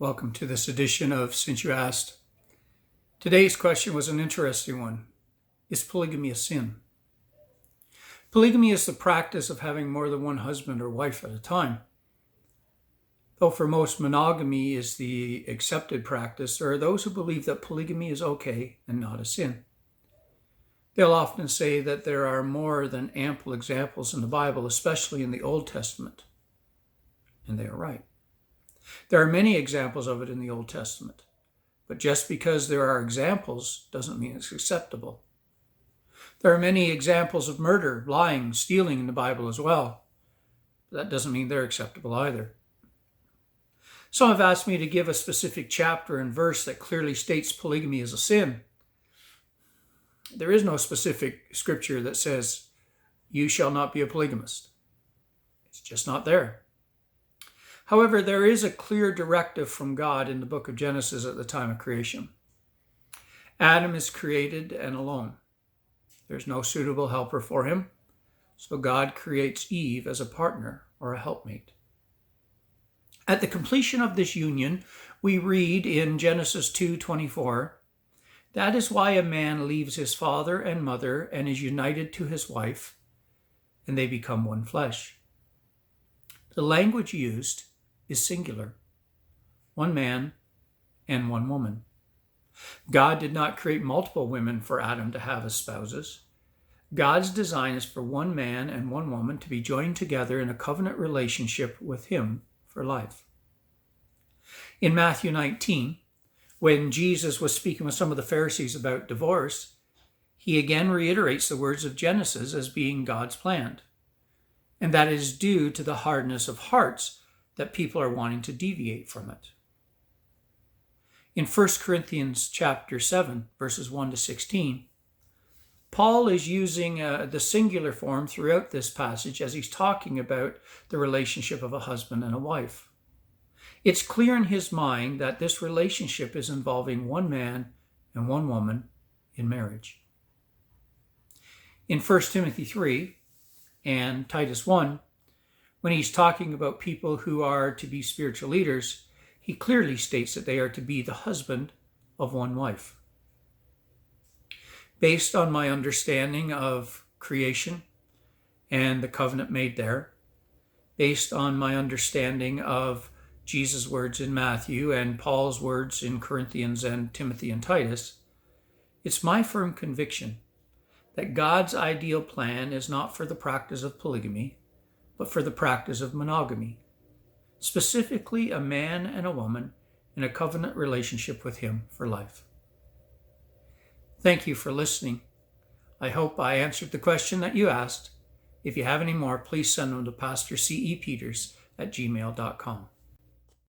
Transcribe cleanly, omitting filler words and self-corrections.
Welcome to this edition of Since You Asked. Today's question was an interesting one. Is polygamy a sin? Polygamy is the practice of having more than one husband or wife at a time. Though for most monogamy is the accepted practice, there are those who believe that polygamy is okay and not a sin. They'll often say that there are more than ample examples in the Bible, especially in the Old Testament. And they are right. There are many examples of it in the Old Testament, but just because there are examples doesn't mean it's acceptable. There are many examples of murder, lying, stealing in the Bible as well, but that doesn't mean they're acceptable either. Some have asked me to give a specific chapter and verse that clearly states polygamy is a sin. There is no specific scripture that says, "You shall not be a polygamist." It's just not there. However, there is a clear directive from God in the book of Genesis at the time of creation. Adam is created and alone. There's no suitable helper for him, so God creates Eve as a partner or a helpmate. At the completion of this union, we read in Genesis 2:24, "That is why a man leaves his father and mother and is united to his wife, and they become one flesh." The language used is singular, one man and one woman. God did not create multiple women for Adam to have as spouses. God's design is for one man and one woman to be joined together in a covenant relationship with him for life. In Matthew 19, when Jesus was speaking with some of the Pharisees about divorce, he again reiterates the words of Genesis as being God's plan, and that is due to the hardness of hearts that people are wanting to deviate from it. In 1 Corinthians chapter 7, verses 1 to 16, Paul is using the singular form throughout this passage as he's talking about the relationship of a husband and a wife. It's clear in his mind that this relationship is involving one man and one woman in marriage. In 1 Timothy 3 and Titus 1, when he's talking about people who are to be spiritual leaders, he clearly states that they are to be the husband of one wife. Based on my understanding of creation and the covenant made there, based on my understanding of Jesus' words in Matthew and Paul's words in Corinthians and Timothy and Titus, it's my firm conviction that God's ideal plan is not for the practice of polygamy, but for the practice of monogamy, specifically a man and a woman in a covenant relationship with him for life. Thank you for listening. I hope I answered the question that you asked. If you have any more, please send them to pastorcepeters@gmail.com.